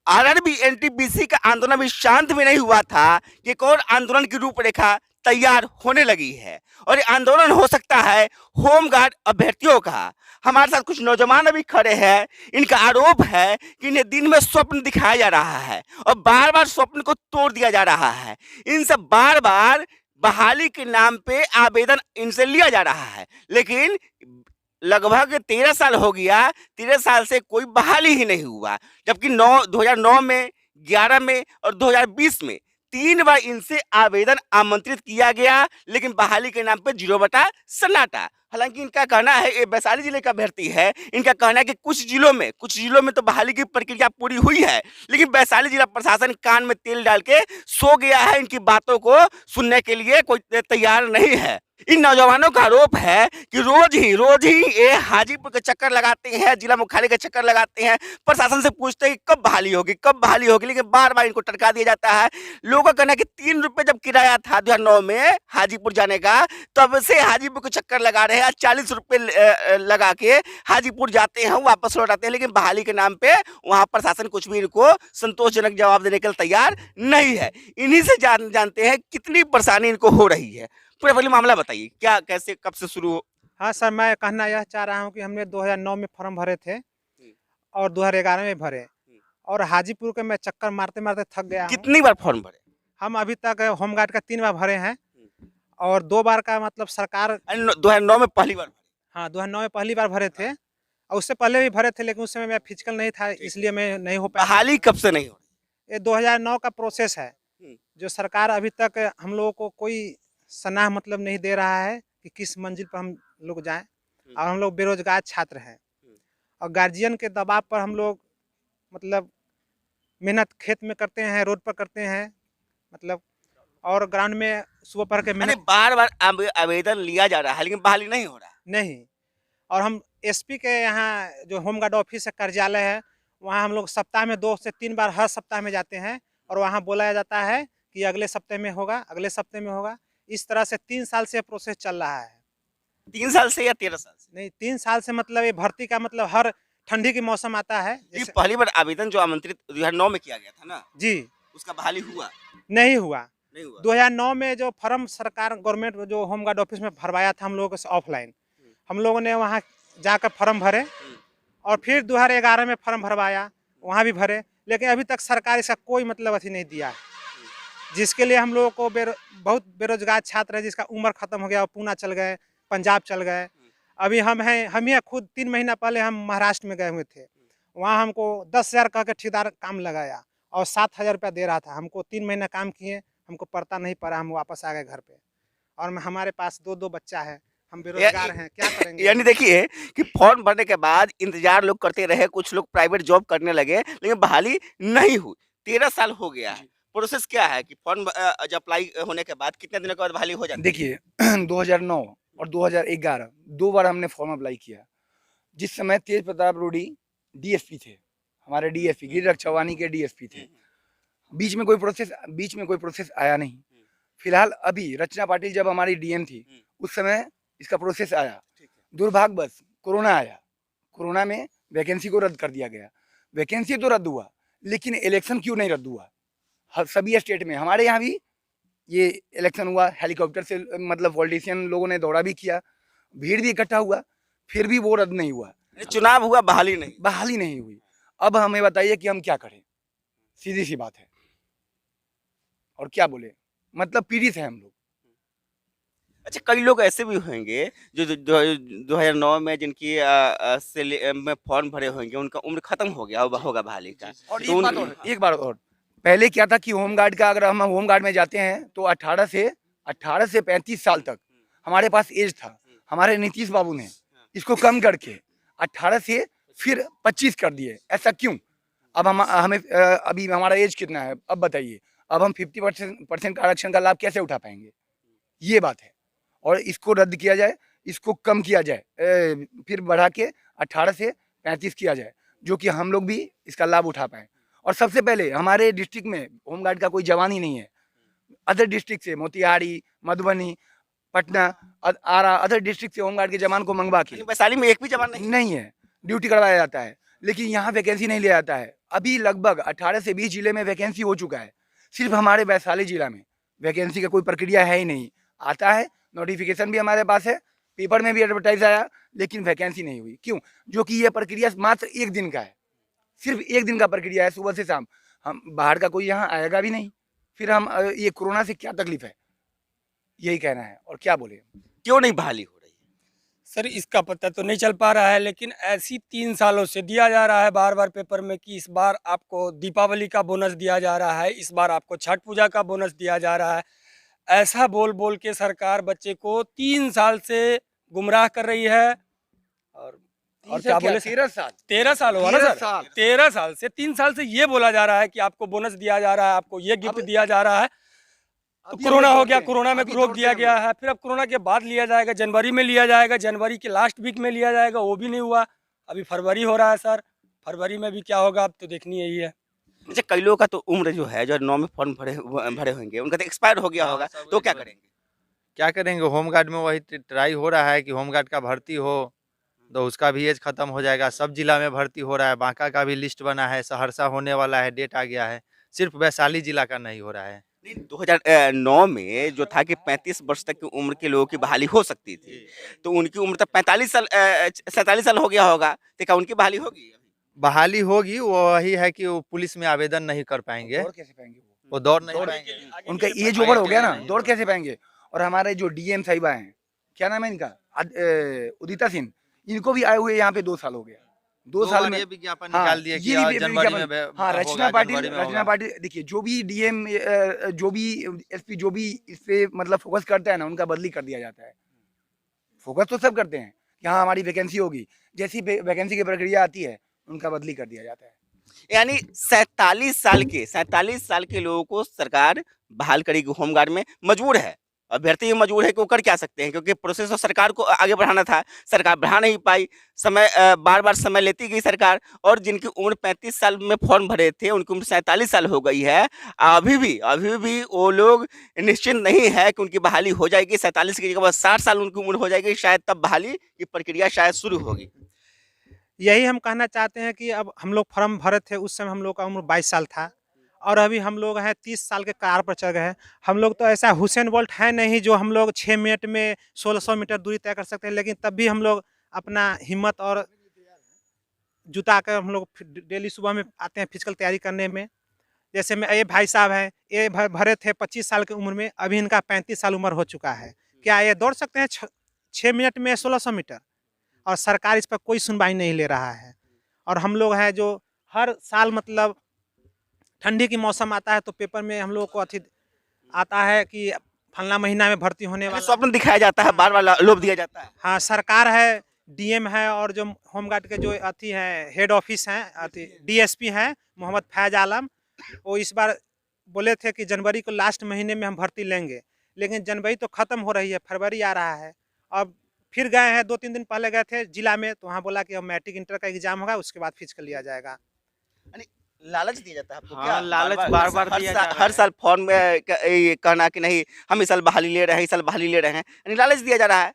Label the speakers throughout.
Speaker 1: RRB NTPC का आंदोलन अभी शांत भी नहीं हुआ था कि एक और आंदोलन की रूपरेखा तैयार होने लगी है और ये आंदोलन हो सकता है होमगार्ड अभ्यर्थियों का। हमारे साथ कुछ नौजवान अभी खड़े हैं। इनका आरोप है कि इन्हें दिन में स्वप्न दिखाया जा रहा है और बार बार स्वप्न को तोड़ दिया जा रहा है। इनसे बार बार बहाली के नाम पे आवेदन इनसे लिया जा रहा है, लेकिन लगभग 13 साल हो गया, 13 साल से कोई बहाली ही नहीं हुआ। जबकि 2009 में, 11 में और 2020 में 3 बार इनसे आवेदन आमंत्रित किया गया, लेकिन बहाली के नाम पे 0 बटा सन्नाटा। हालांकि इनका कहना है, ये वैशाली जिले का अभ्यर्थी है, इनका कहना है कि कुछ जिलों में तो बहाली की प्रक्रिया पूरी हुई है, लेकिन वैशाली जिला प्रशासन कान में तेल डाल के सो गया है। इनकी बातों को सुनने के लिए कोई तैयार नहीं है। इन नौजवानों का आरोप है कि रोज ही ये हाजीपुर के चक्कर लगाते हैं, जिला मुख्यालय के चक्कर लगाते हैं, प्रशासन से पूछते हैं कि कब बहाली होगी, लेकिन बार बार इनको टरका दिया जाता है। लोगों का कहना है कि 3 रुपये जब किराया था 2009 में हाजीपुर जाने का, तब से हाजीपुर के चक्कर लगा रहे हैं। 40 रुपये लगा के हाजीपुर जाते हैं, वापस लौट आते हैं, लेकिन बहाली के नाम पे वहाँ प्रशासन कुछ भी इनको संतोषजनक जवाब देने के लिए तैयार नहीं है। इन्हीं से जानते हैं कितनी परेशानी इनको हो रही है। पूरा पहले मामला बताइए, क्या, कैसे, कब से शुरू हो?
Speaker 2: हाँ सर, मैं कहना यह चाह रहा हूँ कि हमने 2009 में फॉर्म भरे थे और 2011 में भरे, और हाजीपुर के मैं चक्कर मारते मारते थक गया हूँ।
Speaker 1: कितनी बार फॉर्म भरे?
Speaker 2: हम अभी तक होमगार्ड का 3 बार भरे हैं और 2 बार का मतलब सरकार
Speaker 1: 2009 में पहली बार भरे?
Speaker 2: हाँ, 2009 में पहली बार भरे थे और उससे पहले भी भरे थे, लेकिन उस समय मैं फिजिकल नहीं था, इसलिए मैं नहीं हो पाया।
Speaker 1: बहाली कब से नहीं हो रही?
Speaker 2: ये 2009 का प्रोसेस है, जो सरकार अभी तक हम लोगों को कोई सलाह मतलब नहीं दे रहा है कि किस मंजिल पर हम लोग जाएं। और हम लोग बेरोजगार छात्र हैं और गार्जियन के दबाव पर हम लोग मतलब मेहनत खेत में करते हैं, रोड पर करते हैं, मतलब और ग्राउंड में सुबह पढ़ के मेहनत।
Speaker 1: बार बार आवेदन लिया जा रहा है, लेकिन बहाली नहीं हो रहा
Speaker 2: नहीं। और हम एसपी के यहाँ जो होमगार्ड ऑफिस है, कार्यालय है, वहाँ हम लोग सप्ताह में 2 से 3 बार हर सप्ताह में जाते हैं और वहाँ बोला जाता है कि अगले सप्ताह में होगा, अगले सप्ताह में होगा। इस तरह से 3 साल से प्रोसेस चल रहा है।
Speaker 1: 3 साल से या 13 साल से?
Speaker 2: नहीं, 3 साल से, मतलब ये भर्ती का मतलब हर ठंडी के मौसम आता है।
Speaker 1: ये पहली बार आवेदन जो आमंत्रित 2009 में किया गया था ना
Speaker 2: जी,
Speaker 1: उसका बहाली हुआ?
Speaker 2: नहीं हुआ। 2009
Speaker 1: में
Speaker 2: में जो फॉर्म सरकार गवर्नमेंट जो होमगार्ड ऑफिस में भरवाया था हम लोगों से ऑफलाइन, हम लोगों ने वहाँ जाकर फॉर्म भरे और फिर 2011 में फॉर्म भरवाया, वहाँ भी भरे, लेकिन अभी तक सरकार इसका कोई मतलब अथी नहीं दिया है। जिसके लिए हम लोगों को बहुत बेरोजगार छात्र है, जिसका उम्र खत्म हो गया, वो पूना चल गए, पंजाब चल गए। अभी हम ही खुद 3 महीना पहले हम महाराष्ट्र में गए हुए थे। वहाँ हमको 10,000 कह के ठेकेदार काम लगाया और 7,000 रुपया दे रहा था। हमको 3 महीना काम किए, हमको पड़ता नहीं पड़ा, हम वापस आ गए घर पे। और हमारे पास 2-2 बच्चा है, हम बेरोजगार हैं, क्या करेंगे?
Speaker 1: यानी देखिए कि फॉर्म भरने के बाद इंतजार लोग करते रहे, कुछ लोग प्राइवेट जॉब करने लगे, लेकिन बहाली नहीं हुई। 13 साल हो गया है। प्रोसेस क्या है कि फॉर्म जब अप्लाई होने के बाद कितने दिनों के बाद बहाली हो जाती है?
Speaker 3: देखिए 2009 और 2011 2 बार हमने फॉर्म अप्लाई किया। जिस समय तेज प्रताप रूडी डीएसपी थे, हमारे डीएसपी गिरिराज चौहानी के डीएसपी थे। बीच में कोई प्रोसेस आया नहीं। फिलहाल अभी रचना पाटिल जब हमारी डीएम थी, उस समय इसका प्रोसेस आया। दुर्भाग्यवश कोरोना आया, कोरोना में वैकेंसी को रद्द कर दिया गया। वैकेंसी तो रद्द हुआ, लेकिन इलेक्शन क्यों नहीं रद्द हुआ? सभी स्टेट में, हमारे यहाँ भी ये इलेक्शन हुआ, हेलीकॉप्टर से मतलब पॉलिटिशियन लोगों ने दौड़ा भी किया, भीड़ भी इकट्ठा हुआ, फिर भी वो रद्द नहीं हुआ।
Speaker 1: चुनाव हुआ, बहाली नहीं
Speaker 3: हुई। अब हमें बताइए कि हम क्या करें? सीधी सी बात है, और क्या बोले, मतलब पीड़ित है हम लोग।
Speaker 1: अच्छा, कई लोग ऐसे भी होंगे जो 2009 में जिनकी में फॉर्म भरे होंगे, उनका उम्र खत्म हो गया होगा बहाली का।
Speaker 3: और एक बात और, पहले क्या था कि होमगार्ड का, अगर हम होमगार्ड में जाते हैं तो 18 से 35 साल तक हमारे पास एज था। हमारे नीतीश बाबू ने इसको कम करके 18 से फिर 25 कर दिए। ऐसा क्यों? अब हमें अभी हमारा एज कितना है, अब बताइए, अब हम 50% आरक्षण का लाभ कैसे उठा पाएंगे? ये बात है। और इसको रद्द किया जाए, इसको कम किया जाए, फिर बढ़ा के 18 से 35 किया जाए, जो कि हम लोग भी इसका लाभ उठा पाएँ। और सबसे पहले हमारे डिस्ट्रिक्ट में होमगार्ड का कोई जवान ही नहीं है। अदर डिस्ट्रिक्ट से, मोतिहारी, मधुबनी, पटना, आरा, अदर डिस्ट्रिक्ट से होमगार्ड के जवान को मंगवा के,
Speaker 1: वैशाली में एक भी जवान नहीं
Speaker 3: है, ड्यूटी करवाया जाता है, लेकिन यहाँ वैकेंसी नहीं लिया जाता है। अभी लगभग 18 से 20 जिले में वैकेंसी हो चुका है। सिर्फ हमारे वैशाली जिला में वैकेंसी का कोई प्रक्रिया है ही नहीं। आता है, नोटिफिकेशन भी हमारे पास है, पेपर में भी एडवर्टाइज आया, लेकिन वैकेंसी नहीं हुई। क्यों? जो कि ये प्रक्रिया मात्र 1 दिन का है, सिर्फ 1 दिन का प्रक्रिया है, सुबह से शाम। हम बाहर का कोई यहाँ आएगा भी नहीं। फिर हम ये कोरोना से क्या तकलीफ है, यही कहना है, और क्या बोले।
Speaker 1: क्यों नहीं बहाली हो रही?
Speaker 4: सर इसका पता तो नहीं चल पा रहा है, लेकिन ऐसी 3 सालों से दिया जा रहा है बार बार पेपर में कि इस बार आपको दीपावली का बोनस दिया जा रहा है, इस बार आपको छठ पूजा का बोनस दिया जा रहा है। ऐसा बोल बोल के सरकार बच्चे को 3 साल से गुमराह कर रही है। और क्या बोले,
Speaker 3: 13 साल
Speaker 4: 13 साल हुआ ना
Speaker 3: 13
Speaker 4: सर,
Speaker 3: साल
Speaker 4: 13 साल से 3 साल से ये बोला जा रहा है कि आपको बोनस दिया जा रहा है, आपको ये गिफ्ट दिया जा रहा है। तो
Speaker 3: अभी
Speaker 4: कोरोना
Speaker 3: हम
Speaker 4: हो गया,
Speaker 3: दौड़ते हैं,
Speaker 4: कोरोना में
Speaker 3: अभी
Speaker 4: रोक
Speaker 3: दौड़ते
Speaker 4: दिया
Speaker 3: हैं
Speaker 4: गया
Speaker 3: हम।
Speaker 4: है, फिर अब कोरोना के बाद लिया जाएगा, जनवरी में लिया जाएगा, जनवरी के लास्ट वीक में लिया जाएगा, वो भी नहीं हुआ। अभी फरवरी हो रहा है सर, फरवरी में भी क्या होगा अब तो देखनी यही है।
Speaker 1: अच्छा, कई लोगों का तो उम्र जो है, जो 9 में फॉर्म भरे होंगे, उनका तो एक्सपायर हो गया
Speaker 5: हाँ,
Speaker 1: होगा,
Speaker 5: सब
Speaker 1: तो क्या
Speaker 5: वही
Speaker 1: करेंगे?
Speaker 5: क्या करेंगे? होमगार्ड में वही ट्राई हो रहा है कि होमगार्ड का भर्ती हो, तो उसका भी एज खत्म हो जाएगा। सब जिला में भर्ती हो रहा है, बांका का भी लिस्ट बना है, सहरसा होने वाला है, डेट आ गया है। सिर्फ वैशाली जिला का नहीं हो रहा है।
Speaker 1: नहीं, 2009 में जो था कि 35 वर्ष तक की उम्र के लोगों की बहाली हो सकती थी, तो उनकी उम्र तक 45 साल 47 साल हो गया होगा, तो क्या उनकी बहाली होगी?
Speaker 5: बहाली होगी, वो वही है कि वो पुलिस में आवेदन नहीं कर पाएंगे,
Speaker 3: दौड़ कैसे पाएंगे
Speaker 5: वो दौड़ नहीं
Speaker 3: दौड़-
Speaker 5: पाएंगे।
Speaker 3: उनका एज ओवर हो गया ना, दौड़ कैसे पाएंगे। और हमारे जो डीएम साहिबा हैं, क्या नाम है इनका, उदिता सिंह, इनको भी आए हुए यहाँ पे 2 साल हो गया। 2
Speaker 5: दो
Speaker 3: साल
Speaker 5: बार
Speaker 3: में
Speaker 5: ये विज्ञापन
Speaker 3: हाँ,
Speaker 5: निकाल दिए कि
Speaker 3: ये भी
Speaker 5: जनवरी में
Speaker 3: विज्ञापन। हाँ,
Speaker 5: होगा,
Speaker 3: रचना पाटिल,
Speaker 5: जनवरी में
Speaker 3: रचना
Speaker 5: होगा।
Speaker 3: पाटिल देखिए, जो भी डीएम जो भी एसपी जो भी इस पे मतलब फोकस करता है ना, उनका बदली कर दिया जाता है। फोकस तो सब करते हैं कि हाँ हमारी वैकेंसी होगी, जैसी वैकेंसी की प्रक्रिया आती है उनका बदली कर दिया जाता है।
Speaker 1: यानी 47 साल के लोगों को सरकार बहाल करेगी होमगार्ड में, मजबूर है, अभ्यर्थी भी मजबूर है कि वो कर क्या सकते हैं, क्योंकि प्रोसेस तो सरकार को आगे बढ़ाना था, सरकार बढ़ा नहीं पाई, समय बार बार समय लेती गई सरकार। और जिनकी उम्र 35 साल में फॉर्म भरे थे, उनकी उम्र 47 साल हो गई है। अभी भी वो लोग निश्चिंत नहीं है कि उनकी बहाली हो जाएगी। 47 की जगह 60 साल उनकी उम्र हो जाएगी, शायद तब बहाली की प्रक्रिया शायद शुरू होगी।
Speaker 2: यही हम कहना चाहते हैं कि अब हम लोग फॉर्म भरे थे, उस समय हम लोग का उम्र 22 साल था, और अभी हम लोग हैं 30 साल के कगार पर चढ़ गए हैं। हम लोग तो ऐसा हुसैन बोल्ट है नहीं जो हम लोग 6 मिनट में 1600 मीटर दूरी तय कर सकते हैं, लेकिन तब भी हम लोग अपना हिम्मत और जुटा कर हम लोग डेली सुबह में आते हैं फिजिकल तैयारी करने में। जैसे मैं, ये भाई साहब हैं, ये भरे थे 25 साल की उम्र में, अभी इनका 35 साल उम्र हो चुका है। क्या ये दौड़ सकते हैं 6 मिनट में 1600 मीटर? और सरकार इस पर कोई सुनवाई नहीं ले रहा है। और हम लोग हैं जो हर साल मतलब ठंडी की मौसम आता है तो पेपर में हम लोग को अथी आता है कि फलना महीना में भर्ती होने वाला है।
Speaker 1: स्वप्न दिखाया जाता है, बार बार लोभ दिया जाता है।
Speaker 2: हाँ, सरकार है, डीएम है, और जो होमगार्ड के जो अथी हैं हेड ऑफिस हैं, अथी डीएसपी हैं मोहम्मद फैज आलम, वो इस बार बोले थे कि जनवरी को लास्ट महीने में हम भर्ती लेंगे, लेकिन जनवरी तो ख़त्म हो रही है, फरवरी आ रहा है। अब फिर गए हैं, 2-3 दिन पहले गए थे जिला में, तो वहाँ बोला कि अब मैट्रिक इंटर का एग्जाम होगा, उसके बाद फिजिकल लिया जाएगा।
Speaker 1: लालच दिया जाता है आपको?
Speaker 5: हाँ,
Speaker 1: क्या
Speaker 5: लालच बार-बार दिया जा रहा
Speaker 1: हर
Speaker 5: है।
Speaker 1: साल फॉर्म में ये कहना कि नहीं हम इस साल बहाली ले रहे हैं, इस साल बहाली ले रहे हैं, यानी लालच दिया जा रहा है।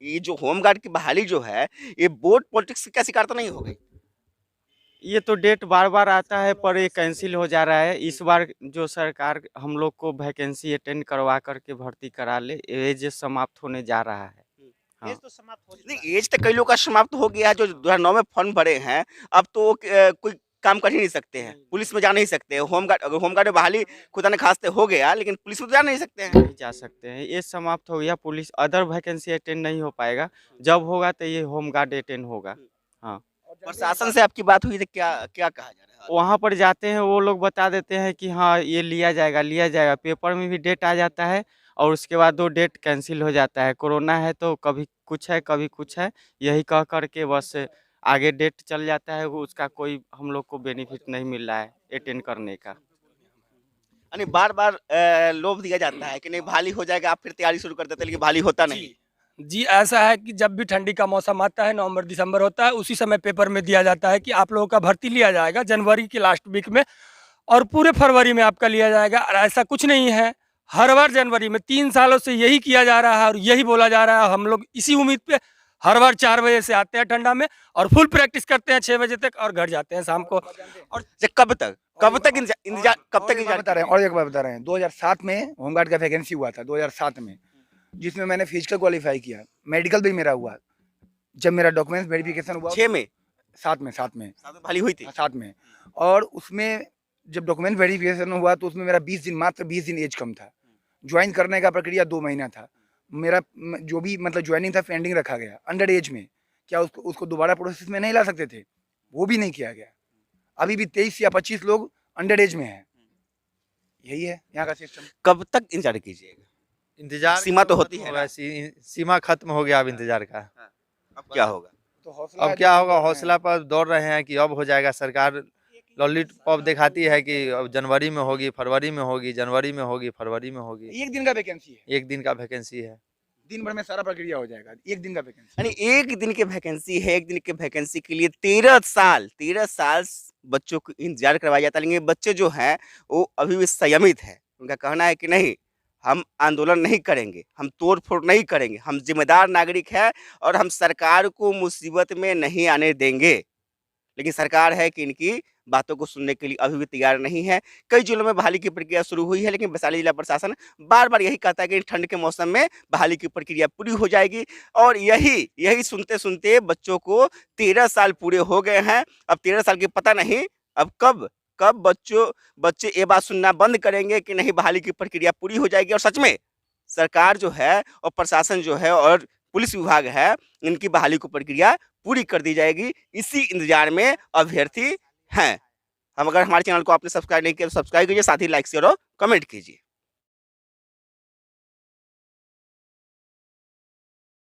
Speaker 1: ये जो होमगार्ड की बहाली जो है, ये वोट पॉलिटिक्स का शिकार तो नहीं हो गई?
Speaker 6: ये तो डेट बार बार आता है पर ये कैंसिल हो जा रहा है। इस बार जो सरकार हम लोग को वैकेंसी अटेंड करवा करके भर्ती करा ले, एज समाप्त होने जा रहा है। हाँ।
Speaker 2: एज तो समाप्त हो चुका
Speaker 1: नहीं, एज तो कई लोग का समाप्त हो गया है, जो 2009 में फॉर्म भरे हैं, अब तो कोई काम कर ही नहीं सकते हैं, पुलिस में जा नहीं सकते हैं। होमगार्ड, अगर होमगार्ड में बहाली खुदा न खास्ते हो गया, लेकिन पुलिस में तो जा नहीं सकते हैं।
Speaker 6: नहीं जा सकते हैं, एज समाप्त हो गया, पुलिस अदर वैकेंसी अटेंड नहीं हो पाएगा। जब होगा तो ये होमगार्ड अटेंड होगा। हाँ,
Speaker 1: प्रशासन से आपकी बात हुई तो क्या क्या कहा जा रहा है?
Speaker 6: वहाँ पर जाते हैं, वो लोग बता देते हैं कि हाँ ये लिया जाएगा। पेपर में भी डेट आ जाता है और उसके बाद 2 डेट कैंसिल हो जाता है। कोरोना है तो कभी कुछ है कभी कुछ है, यही कह करके बस आगे डेट चल जाता है। वो उसका कोई हम लोग को बेनिफिट नहीं मिल रहा है अटेंड करने का।
Speaker 1: यानी बार बार लोभ दिया जाता है कि नहीं बहाली हो जाएगा, आप फिर तैयारी शुरू कर देते हैं, लेकिन बहाली होता नहीं।
Speaker 4: जी ऐसा है कि जब भी ठंडी का मौसम आता है, नवंबर दिसंबर होता है, उसी समय पेपर में दिया जाता है कि आप लोगों का भर्ती लिया जाएगा जनवरी के लास्ट वीक में, और पूरे फरवरी में आपका लिया जाएगा। और ऐसा कुछ नहीं है, हर बार जनवरी में 3 सालों से यही किया जा रहा है और यही बोला जा रहा है। हम लोग इसी उम्मीद पे हर बार 4 बजे से आते हैं ठंडा में और फुल प्रैक्टिस करते हैं 6 बजे तक और घर जाते हैं शाम को।
Speaker 1: और कब तक इंतजार कब तक इंतजार
Speaker 3: बता रहे हैं, और एक बात बता रहे हैं, 2007 में होमगार्ड का वैकेंसी हुआ था 2007 में, जिसमें मैंने फिजिकल क्वालिफाई किया, मेडिकल भी मेरा हुआ। जब मेरा डॉक्यूमेंट्स वेरिफिकेशन हुआ
Speaker 1: 6 में
Speaker 3: 7 में
Speaker 1: साथ में भली हुई थी।
Speaker 3: 7 में, और उसमें जब डॉक्यूमेंट वेरिफिकेशन हुआ तो उसमें मेरा 20 दिन, मात्र 20 दिन एज कम था। ज्वाइन करने का प्रक्रिया 2 महीना था। मेरा जो भी मतलब ज्वाइनिंग था पेंडिंग रखा गया अंडर एज में। क्या उसको दोबारा प्रोसेस में नहीं ला सकते थे? वो भी नहीं किया गया। अभी भी 23 या 25 लोग अंडर एज में हैं। यही है यहाँ का सिस्टम।
Speaker 1: कब तक इंतजार कीजिएगा?
Speaker 5: इंतजार
Speaker 1: सीमा तो होती है ना?
Speaker 5: सीमा खत्म हो गया अब इंतजार का।
Speaker 1: अब क्या होगा?
Speaker 3: तो हौसला
Speaker 5: अब क्या होगा, हौसला पर दौड़ रहे हैं कि अब हो जाएगा। सरकार लॉलीपॉप दिखाती है कि अब जनवरी में होगी, फरवरी में होगी, जनवरी में होगी, फरवरी में होगी।
Speaker 3: 1 दिन का वैकेंसी है,
Speaker 5: 1 दिन का वैकेंसी है।
Speaker 3: दिन भर में सारा प्रक्रिया हो जाएगा। 1 दिन का वैकेंसी,
Speaker 1: यानी 1 दिन की वैकेंसी है। 1 दिन की वैकेंसी के लिए 13 साल बच्चों को इंतजार करवाया जाता है। लेकिन बच्चे जो हैं वो अभी भी संयमित है। उनका कहना है कि नहीं, हम आंदोलन नहीं करेंगे, हम तोड़ फोड़ नहीं करेंगे, हम जिम्मेदार नागरिक हैं और हम सरकार को मुसीबत में नहीं आने देंगे। लेकिन सरकार है कि इनकी बातों को सुनने के लिए अभी भी तैयार नहीं है। कई जिलों में बहाली की प्रक्रिया शुरू हुई है, लेकिन वैशाली जिला प्रशासन बार बार यही कहता है कि ठंड के मौसम में बहाली की प्रक्रिया पूरी हो जाएगी। और यही सुनते सुनते बच्चों को 13 साल पूरे हो गए हैं। अब 13 साल की पता नहीं अब कब बच्चे ये बात सुनना बंद करेंगे कि नहीं बहाली की प्रक्रिया पूरी हो जाएगी। और सच में सरकार जो है और प्रशासन जो है और पुलिस विभाग है, इनकी बहाली की प्रक्रिया पूरी कर दी जाएगी। इसी इंतजार में अभ्यर्थी हैं हम। अगर हमारे चैनल को आपने सब्सक्राइब नहीं किया तो सब्सक्राइब कीजिए, साथ ही लाइक शेयर और कमेंट कीजिए।